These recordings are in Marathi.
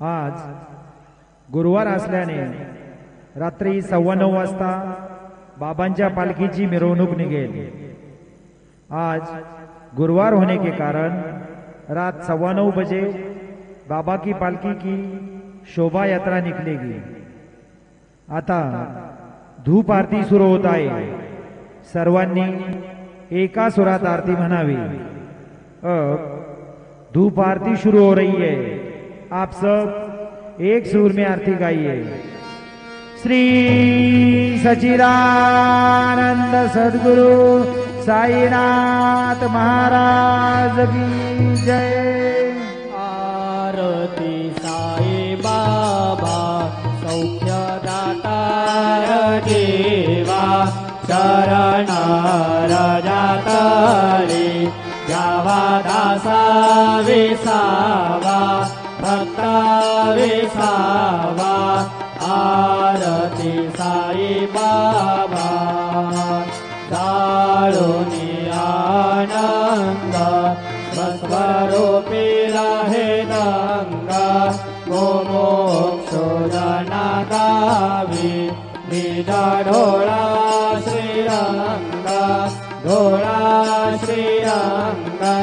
आज गुरुवार असल्याने रात्री 9:15 वाजता बाबांच्या पालखीची मिरवणूक निघेल। आज गुरुवार होने के कारण रात 9:15 बजे बाबा की पालकी की शोभा यात्रा निकलेगी। आता धूप आरती सुरू होत आहे। सर्वांनी एका सुरात आरती म्हणावी। अब धूप आरती शुरू हो रही है। आप सब एक सुर में आरती गाइए। श्री सच्चिदानंद सद्गुरु साईनाथ महाराज की जय। आरती साई बाबा सौख्यदाता देवा शरण रजातले जावा दासा विसावा भक्ता विसावा। आरती साई बाबा दारुणी आनंद स्वस्वरूपी रहे दंगा मोक्षोदना गावी निज ढोळा श्रीरंगा ढोळा श्रीरंगा।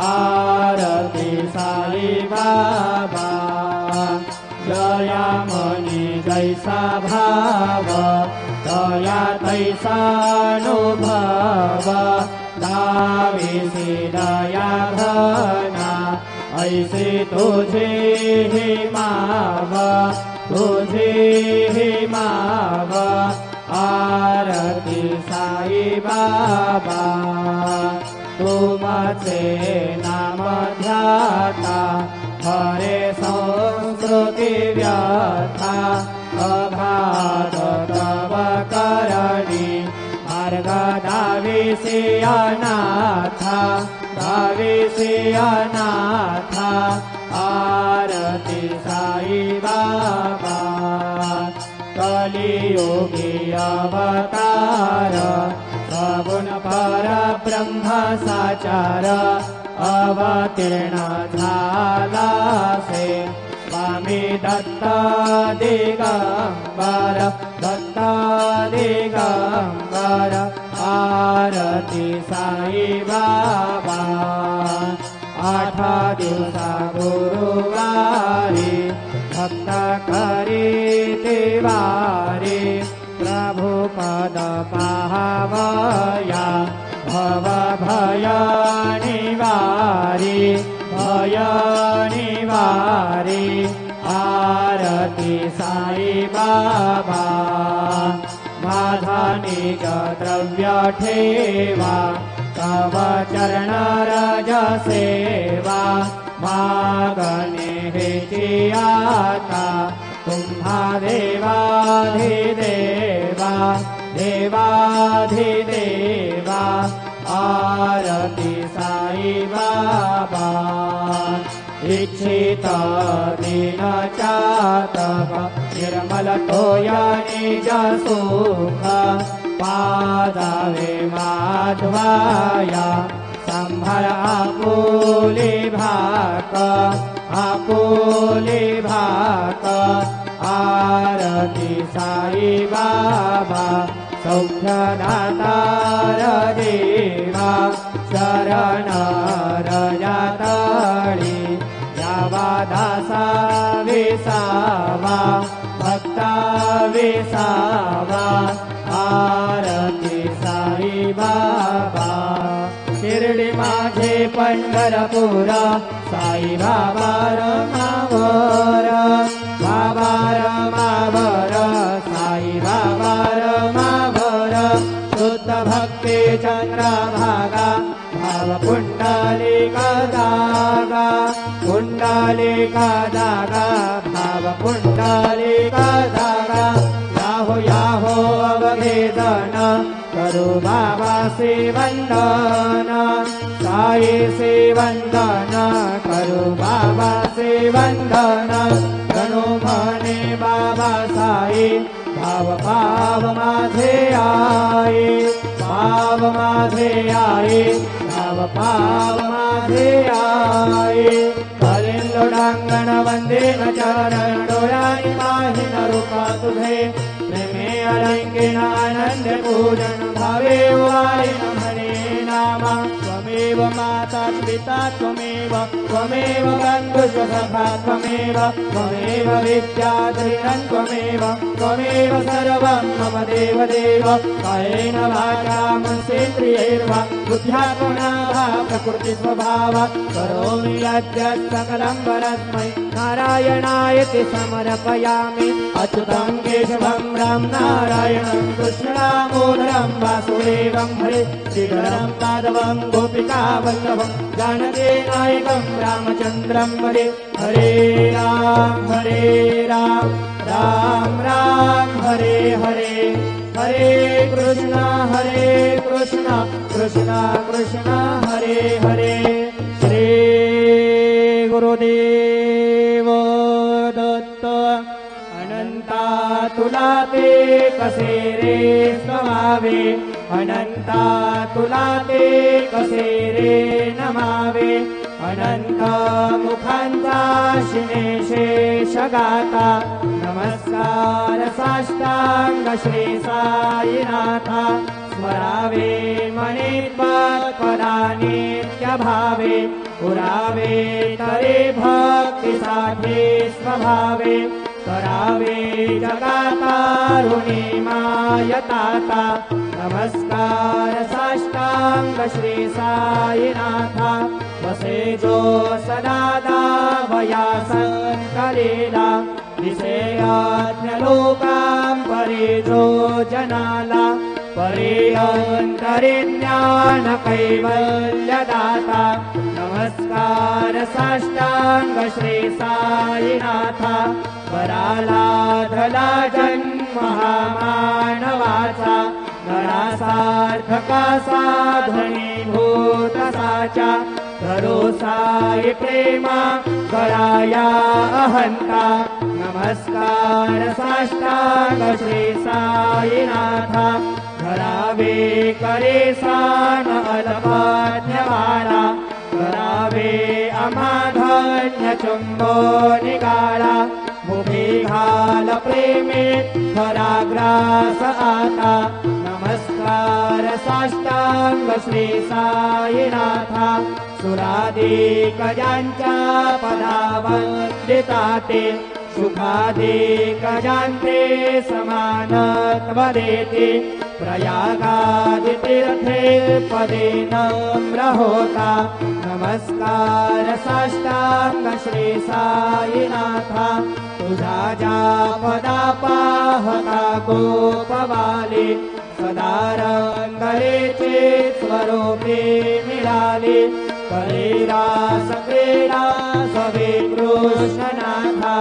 आरती साई बाबा जया मनी जैसा भाव दया तैसा अनुभव दाविसी दया घना ऐसे तुझे ही माव तुझे ही माव। आरती साई बाबा तुमचे नाम ध्याता हरे संस्कृती व्यथा अघात तव करणी मार्ग दाविसी अनाथा दाविसी अनाथा। आरती साई बाबा कलियुगी अवतार सगुण पर ब्रह्म साचार अवतीर्ण झाला से स्वामी दत्त दिगंबर दत्त दिगंबर। आरती साई बाबा 8 दिवसा गुरुवारी भक्त करी देवारी प्रभु पद पावया भव भय निवारी भय निवारी। आरती साई बाबा माझा निज द्रव्य ठेवा तव चरण रज सेवा मागणे हेची आता तुम्हा देवाधिदेवा देवाधिदेवा। आरती साई बाबा इच्छित दीन चातक निर्मल तोया निज सुख पादावे माधवाया संभाळ आपुले भाक आपुले भाक। आरती साई बाबा सौख्यदाता देवा शरण रजातळी जावा दासा विसावा भक्ता विसावा। आरती साई बाबा शिर्डी माझे पंढरपूर साई बाबा रमावर बाबा रमावर साई बाबा रमावर। शुद्ध भक्ती चंद्रभागा भाव पुंडलिका दागा पुंडलिका दागा भाव पुंडलिका दागा। याहो याहो अवघेदन करू बाबा से वंदन साई से वंदन करू बाबा से वंदन। गणो म्हणे बाबा साई भाव भाव माझे आई भाव माझे आई भाव भाव माझे आई। हरिलोडांगण वंदे न चरण डोळ्यानी पाहि न रूपा तुझे प्रेमे अलंकीण आनंद पूजन भावे वारी न म्हणे नामा त्वमेव माता पिता त्वमेव त्वमेव बन्धुश्च सखा त्वमेव त्वमेव विद्या धीरन् त्वमेव त्वमेव सर्वं मम देवदेव कायेन वाचा मनसेन्द्रियैर्वा बुद्ध्यात्मना वा प्रकृतिस्वभाव करोमि यद्यत् सकलं परस्मै नारायणायति समर्पयामि अच्युतं केशवं राम नारायणं कृष्णदामोदरं वासुदेवं हरे श्रीधरं माधवं गोपिकावल्लभं जानकीनायकं रामचन्द्रं वन्दे हरे राम राम राम हरे हरे हरे कृष्णा कृष्णा कृष्णा हरे हरे श्री गुरुदेव दत्त अनंता तुला ते कसे रे नमावे अनंता तुला ते कसे रे नमावे अनंत मुखांचा शिनेशेष गाता नमस्कार साष्टांग श्री साईनाथा स्मरावे मणिपदा नित्य भावे पुरावे तरे भक्ति साधे स्वभावे करावे जगातारुणी मायताता नमस्कार साष्टांग श्री साईनाथा वसे जो सदा दावया संकलेला विषयाज्ञलोकां परे जो जनाला परे अंतरे ज्ञान कैवल्यदाता नमस्कार साष्टांग श्री साईनाथा पराला धला जन्म हा मानवाचा नरासार्थका साधनीभूत साचा भरोसाय प्रेमा गळाया अहंता नमस्कार साष्टांग श्री साईनाथा धरावे करे सान अलपाज्ञवाला करावे अमाधन्य चुंबो निगाळा मुखी घाल प्रेमे खराग्रास आता नमस्कार साष्टांग श्री साईनाथा सुराधिक ज्यांच्या पदावंदिता ते सुखाधिक ज्यांचे समानत्व देते प्रयागादि तीर्थे पदे नम्र होता नमस्कार साष्टांग श्री साईनाथा तुझा ज्या पदा पाहता गोपवाले सदा रंगलेचे स्वरूपे मिळाले करे रास क्रीडा सवे कृष्णनाथा